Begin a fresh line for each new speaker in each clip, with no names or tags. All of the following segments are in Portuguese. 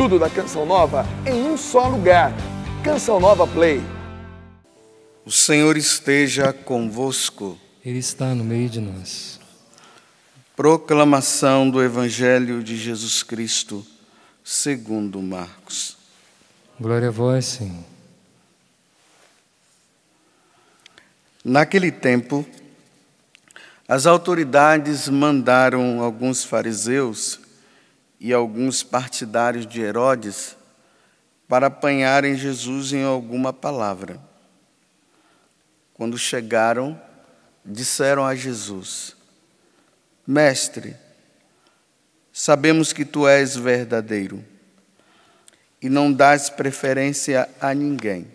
Tudo da Canção Nova em um só lugar. Canção Nova Play.
O Senhor esteja convosco.
Ele está no meio de nós.
Proclamação do Evangelho de Jesus Cristo, segundo Marcos.
Glória a vós, Senhor.
Naquele tempo, as autoridades mandaram alguns fariseus e alguns partidários de Herodes para apanharem Jesus em alguma palavra. Quando chegaram, disseram a Jesus: Mestre, sabemos que tu és verdadeiro e não dás preferência a ninguém.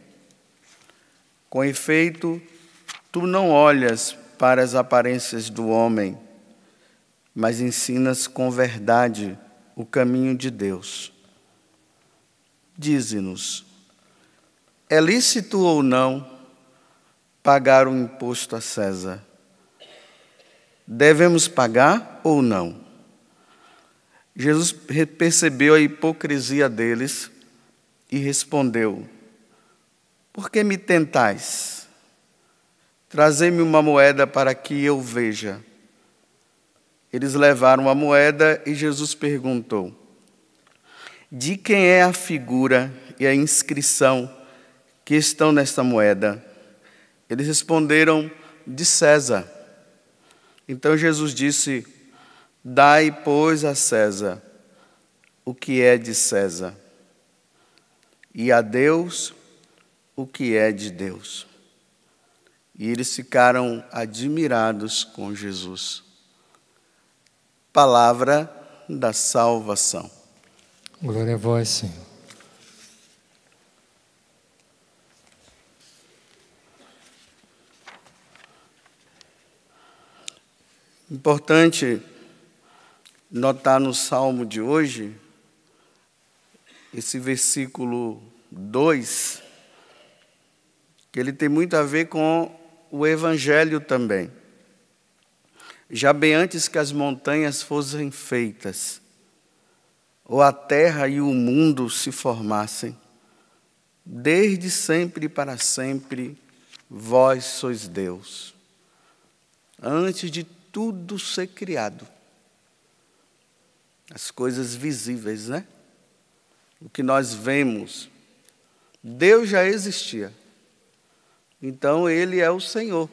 Com efeito, tu não olhas para as aparências do homem, mas ensinas com verdade o caminho de Deus. Dize-nos, é lícito ou não pagar o imposto a César? Devemos pagar ou não? Jesus percebeu a hipocrisia deles e respondeu: Por que me tentais? Trazei-me uma moeda para que eu veja. Eles levaram a moeda e Jesus perguntou: De quem é a figura e a inscrição que estão nesta moeda? Eles responderam: De César. Então Jesus disse: Dai, pois, a César o que é de César, e a Deus o que é de Deus. E eles ficaram admirados com Jesus. Palavra da salvação.
Glória a vós, Senhor.
Importante notar no Salmo de hoje, esse versículo 2, que ele tem muito a ver com o Evangelho também. Já bem antes que as montanhas fossem feitas, ou a terra e o mundo se formassem, desde sempre e para sempre, vós sois Deus. Antes de tudo ser criado, as coisas visíveis, né? O que nós vemos, Deus já existia. Então Ele é o Senhor.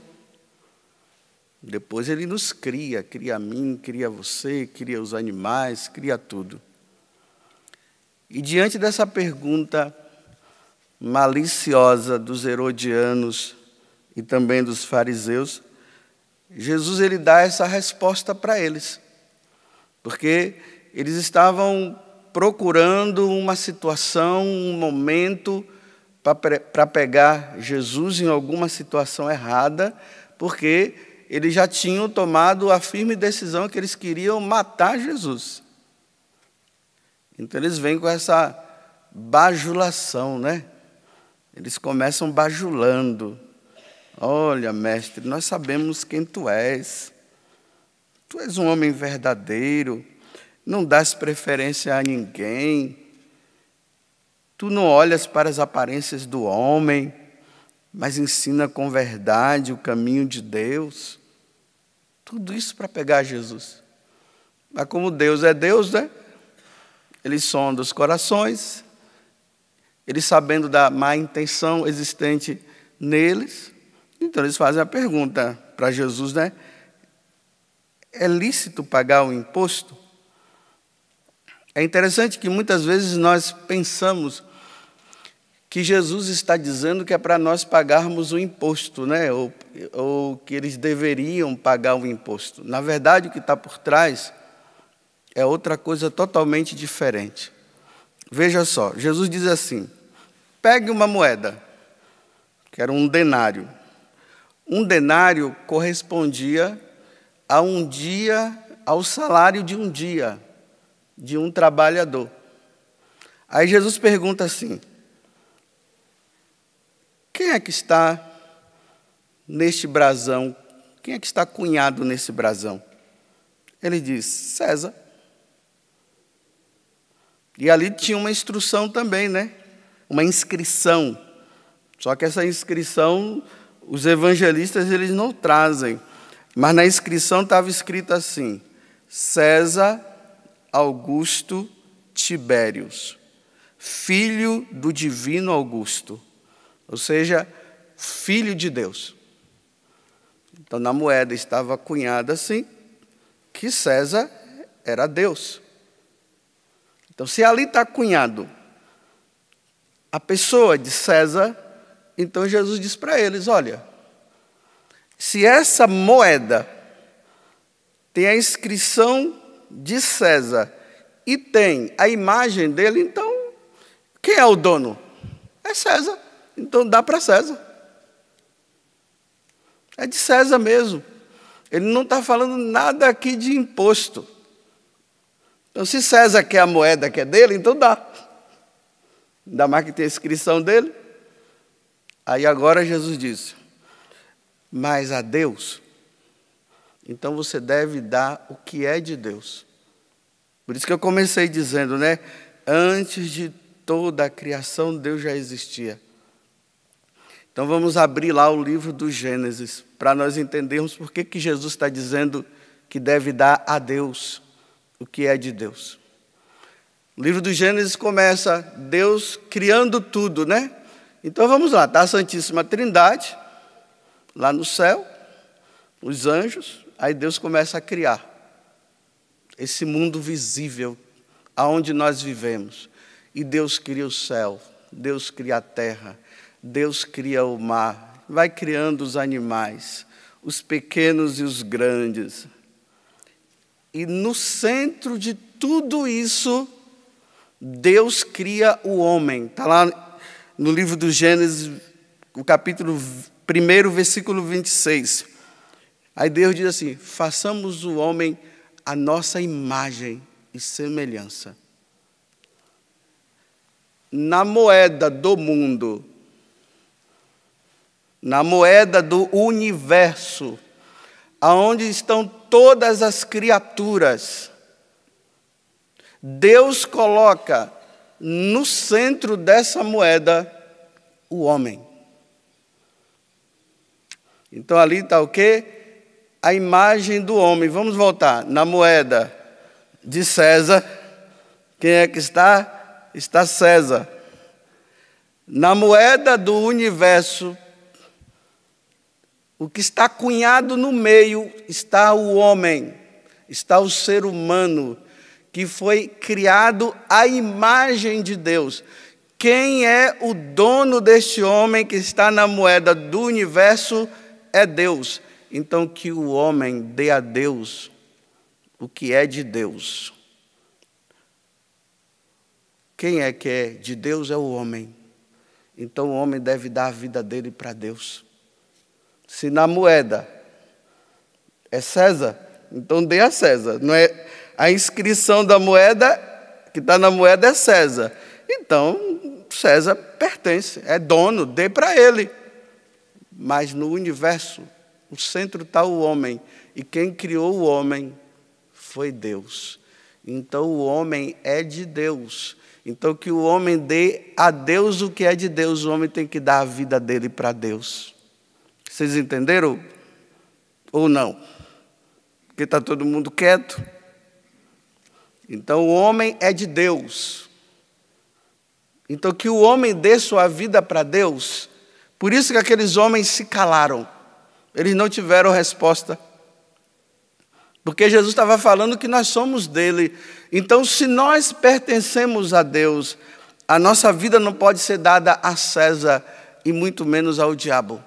Depois Ele nos cria a mim, cria você, cria os animais, cria tudo. E diante dessa pergunta maliciosa dos herodianos e também dos fariseus, Jesus ele dá essa resposta para eles, porque eles estavam procurando uma situação, um momento para pegar Jesus em alguma situação errada, porque eles já tinham tomado a firme decisão que eles queriam matar Jesus. Então eles vêm com essa bajulação, né? Eles começam bajulando. Olha, mestre, nós sabemos quem tu és. Tu és um homem verdadeiro, não dás preferência a ninguém. Tu não olhas para as aparências do homem, mas ensina com verdade o caminho de Deus. Tudo isso para pegar Jesus. Mas como Deus é Deus, né? Ele sonda os corações, ele sabendo da má intenção existente neles. Então eles fazem a pergunta para Jesus, né? É lícito pagar o imposto? É interessante que muitas vezes nós pensamos que Jesus está dizendo que é para nós pagarmos o imposto, né? Ou que eles deveriam pagar o imposto. Na verdade, o que está por trás é outra coisa totalmente diferente. Veja só, Jesus diz assim: pegue uma moeda, que era um denário. Um denário correspondia a um dia, ao salário de um dia, de um trabalhador. Aí Jesus pergunta assim: quem é que está neste brasão? Quem é que está cunhado nesse brasão? Ele diz: César. E ali tinha uma instrução também, né? Uma inscrição. Só que essa inscrição, os evangelistas eles não trazem. Mas na inscrição estava escrito assim: César Augusto Tibérios, filho do divino Augusto. Ou seja, filho de Deus. Então na moeda estava cunhada assim, que César era Deus. Então se ali está cunhado a pessoa de César, então Jesus diz para eles: olha, se essa moeda tem a inscrição de César e tem a imagem dele, então quem é o dono? É César. Então dá para César. É de César mesmo. Ele não está falando nada aqui de imposto. Então se César quer a moeda que é dele, então dá. Ainda mais que tem a inscrição dele. Aí agora Jesus disse: mas a Deus, então você deve dar o que é de Deus. Por isso que eu comecei dizendo, né? Antes de toda a criação, Deus já existia. Então vamos abrir lá o livro do Gênesis, para nós entendermos por que Jesus está dizendo que deve dar a Deus o que é de Deus. O livro do Gênesis começa Deus criando tudo, né? Então vamos lá, está a Santíssima Trindade, lá no céu, os anjos, aí Deus começa a criar esse mundo visível, aonde nós vivemos. E Deus cria o céu, Deus cria a terra, Deus cria o mar, vai criando os animais, os pequenos e os grandes. E no centro de tudo isso, Deus cria o homem. Está lá no livro do Gênesis, o capítulo 1, versículo 26. Aí Deus diz assim: façamos o homem a nossa imagem e semelhança. Na moeda do mundo, na moeda do universo, aonde estão todas as criaturas, Deus coloca no centro dessa moeda o homem. Então ali está o quê? A imagem do homem. Vamos voltar. Na moeda de César, quem é que está? Está César. Na moeda do universo, o que está cunhado no meio, está o homem, está o ser humano, que foi criado à imagem de Deus. Quem é o dono deste homem que está na moeda do universo? É Deus. Então que o homem dê a Deus o que é de Deus. Quem é que é de Deus? É o homem. Então o homem deve dar a vida dele para Deus. Se na moeda é César, então dê a César. Não é a inscrição da moeda, que está na moeda é César. Então César pertence, é dono, dê para ele. Mas no universo, no centro está o homem. E quem criou o homem foi Deus. Então o homem é de Deus. Então que o homem dê a Deus o que é de Deus. O homem tem que dar a vida dele para Deus. Vocês entenderam? Ou não? Porque está todo mundo quieto. Então o homem é de Deus. Então que o homem dê sua vida para Deus. Por isso que aqueles homens se calaram. Eles não tiveram resposta. Porque Jesus estava falando que nós somos dele. Então, se nós pertencemos a Deus, a nossa vida não pode ser dada a César e muito menos ao diabo.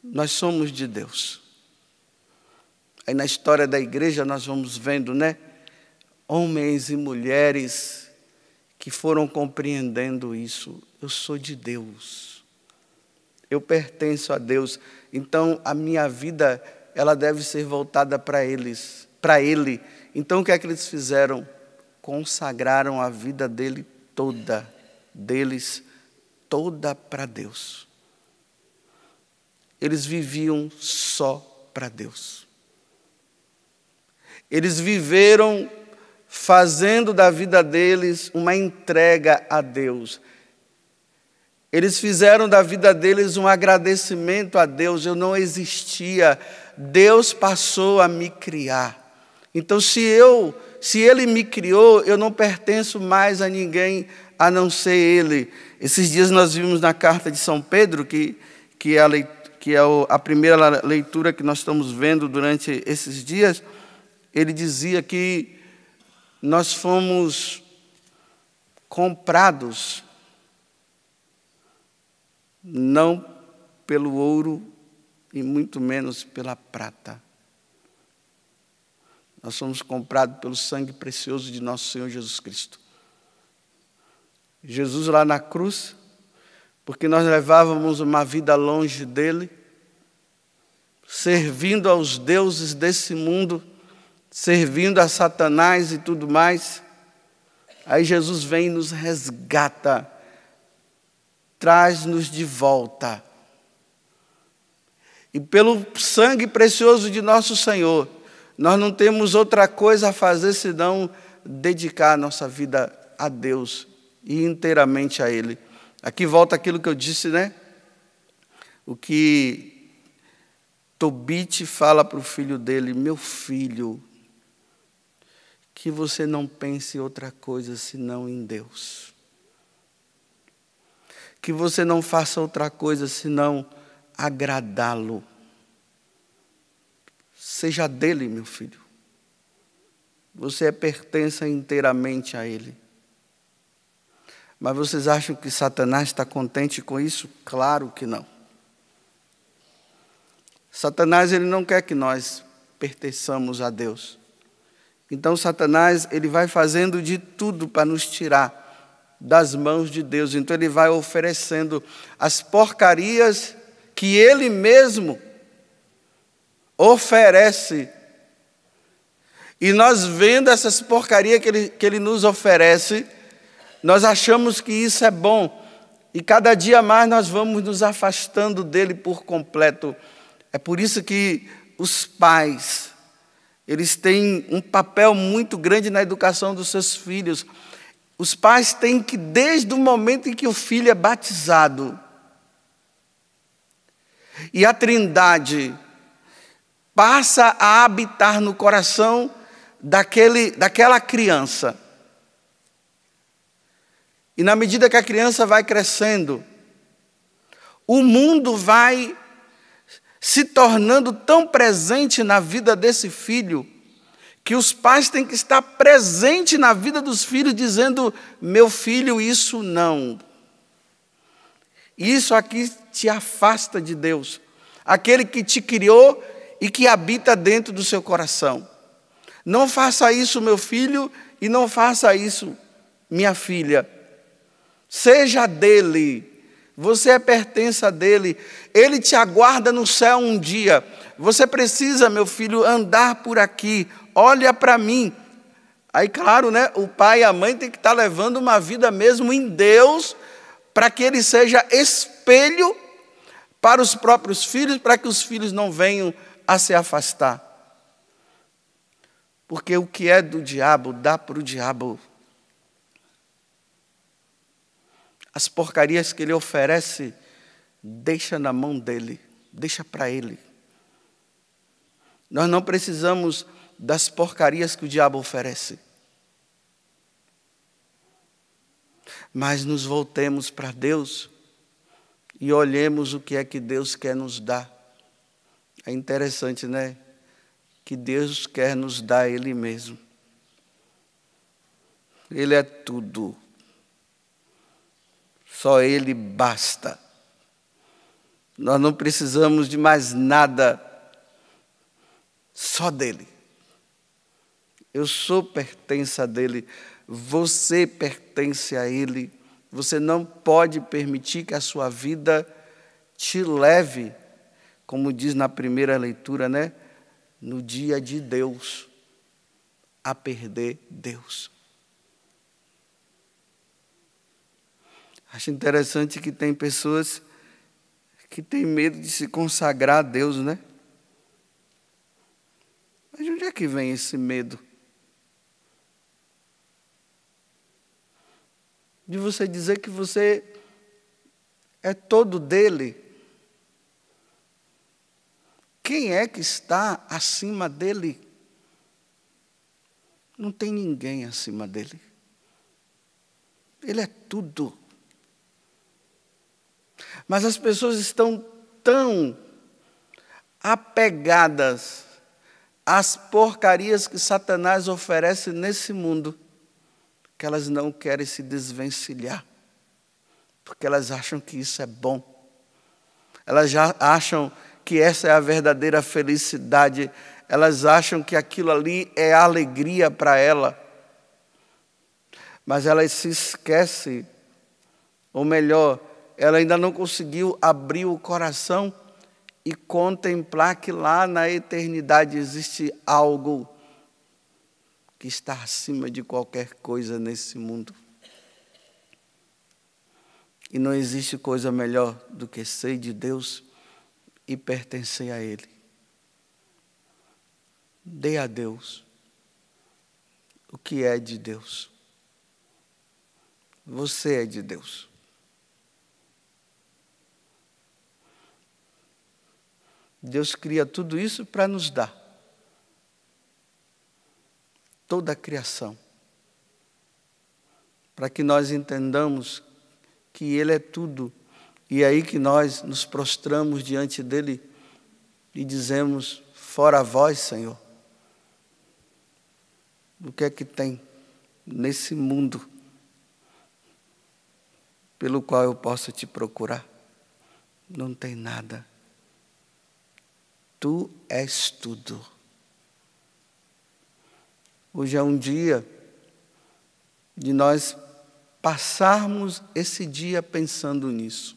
Nós somos de Deus. Aí na história da igreja nós vamos vendo, né? Homens e mulheres que foram compreendendo isso. Eu sou de Deus. Eu pertenço a Deus. Então a minha vida, ela deve ser voltada para eles, para Ele. Então o que é que eles fizeram? Consagraram a vida deles toda para Deus. Eles viviam só para Deus. Eles viveram fazendo da vida deles uma entrega a Deus. Eles fizeram da vida deles um agradecimento a Deus. Eu não existia, Deus passou a me criar. Então, se Ele me criou, eu não pertenço mais a ninguém a não ser Ele. Esses dias nós vimos na carta de São Pedro, que é a primeira leitura que nós estamos vendo durante esses dias, ele dizia que nós fomos comprados, não pelo ouro e muito menos pela prata. Nós somos comprados pelo sangue precioso de nosso Senhor Jesus Cristo. Jesus lá na cruz, porque nós levávamos uma vida longe dele, servindo aos deuses desse mundo, servindo a Satanás e tudo mais. Aí Jesus vem e nos resgata, traz-nos de volta. E pelo sangue precioso de nosso Senhor, nós não temos outra coisa a fazer senão dedicar a nossa vida a Deus e inteiramente a Ele. Aqui volta aquilo que eu disse, né? O que Tobit fala para o filho dele: meu filho, que você não pense em outra coisa senão em Deus. Que você não faça outra coisa senão agradá-lo. Seja dele, meu filho. Você pertence inteiramente a ele. Mas vocês acham que Satanás está contente com isso? Claro que não. Satanás, ele não quer que nós pertençamos a Deus. Então Satanás, ele vai fazendo de tudo para nos tirar das mãos de Deus. Então ele vai oferecendo as porcarias que ele mesmo oferece. E nós vendo essas porcarias que ele nos oferece, nós achamos que isso é bom. E cada dia mais nós vamos nos afastando dele por completo. É por isso que os pais, eles têm um papel muito grande na educação dos seus filhos. Os pais têm que, desde o momento em que o filho é batizado, e a Trindade passa a habitar no coração daquela criança. E na medida que a criança vai crescendo, o mundo vai se tornando tão presente na vida desse filho, que os pais têm que estar presentes na vida dos filhos, dizendo: meu filho, isso não. Isso aqui te afasta de Deus, aquele que te criou e que habita dentro do seu coração. Não faça isso, meu filho, e não faça isso, minha filha. Seja dele, você é pertença dele, ele te aguarda no céu um dia. Você precisa, meu filho, andar por aqui, olha para mim. Aí, claro, né, o pai e a mãe têm que estar levando uma vida mesmo em Deus, para que ele seja espelho para os próprios filhos, para que os filhos não venham a se afastar. Porque o que é do diabo, dá para o diabo. As porcarias que ele oferece, deixa na mão dele, deixa para ele. Nós não precisamos das porcarias que o diabo oferece. Mas nos voltemos para Deus e olhemos o que é que Deus quer nos dar. É interessante, né? Que Deus quer nos dar Ele mesmo. Ele é tudo. Só Ele basta. Nós não precisamos de mais nada, só dEle. Eu sou pertença dEle, você pertence a Ele. Você não pode permitir que a sua vida te leve, como diz na primeira leitura, né? No dia de Deus, a perder Deus. Acho interessante que tem pessoas que têm medo de se consagrar a Deus, né? Mas de onde é que vem esse medo? de você dizer que você é todo dele. Quem é que está acima dele? Não tem ninguém acima dele. Ele é tudo. Mas as pessoas estão tão apegadas às porcarias que Satanás oferece nesse mundo, que elas não querem se desvencilhar, porque elas acham que isso é bom. Elas já acham que essa é a verdadeira felicidade. Elas acham que aquilo ali é alegria para ela. Mas ela se esquece, ou melhor, ela ainda não conseguiu abrir o coração e contemplar que lá na eternidade existe algo que está acima de qualquer coisa nesse mundo. E não existe coisa melhor do que ser de Deus e pertencer a Ele. Dê a Deus o que é de Deus. Você é de Deus. Deus cria tudo isso para nos dar. Toda a criação. Para que nós entendamos que Ele é tudo. E é aí que nós nos prostramos diante dEle e dizemos, fora vós, Senhor. O que é que tem nesse mundo pelo qual eu possa te procurar? Não tem nada. Tu és tudo. Hoje é um dia de nós passarmos esse dia pensando nisso.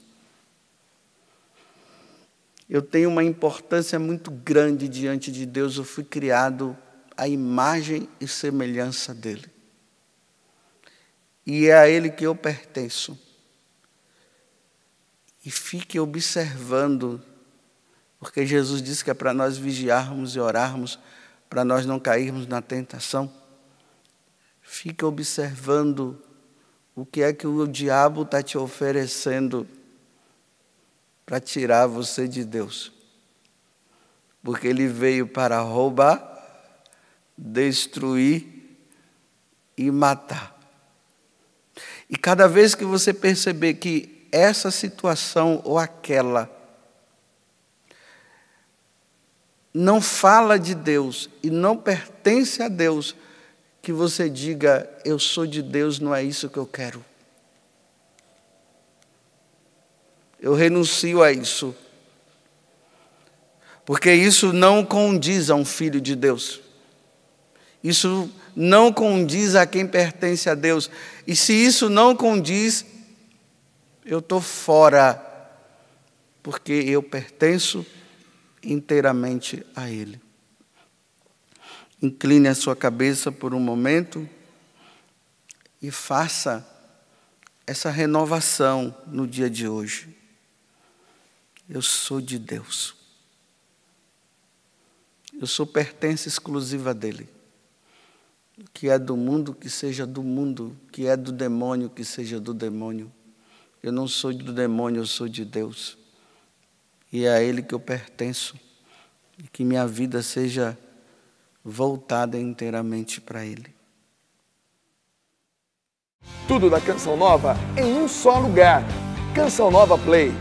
Eu tenho uma importância muito grande diante de Deus. Eu fui criado à imagem e semelhança dEle. E é a Ele que eu pertenço. E fique observando, porque Jesus disse que é para nós vigiarmos e orarmos, para nós não cairmos na tentação. Fique observando o que é que o diabo está te oferecendo para tirar você de Deus. Porque ele veio para roubar, destruir e matar. E cada vez que você perceber que essa situação ou aquela não fala de Deus e não pertence a Deus, que você diga, eu sou de Deus, não é isso que eu quero. Eu renuncio a isso. Porque isso não condiz a um filho de Deus. Isso não condiz a quem pertence a Deus. E se isso não condiz, eu estou fora. Porque eu pertenço inteiramente a Ele. Incline a sua cabeça por um momento e faça essa renovação no dia de hoje. Eu sou de Deus. Eu sou pertença exclusiva dEle. O que é do mundo, que seja do mundo. O que é do demônio, que seja do demônio. Eu não sou do demônio, eu sou de Deus. E é a Ele que eu pertenço. E que minha vida seja voltada inteiramente para Ele.
Tudo da Canção Nova em um só lugar. Canção Nova Play.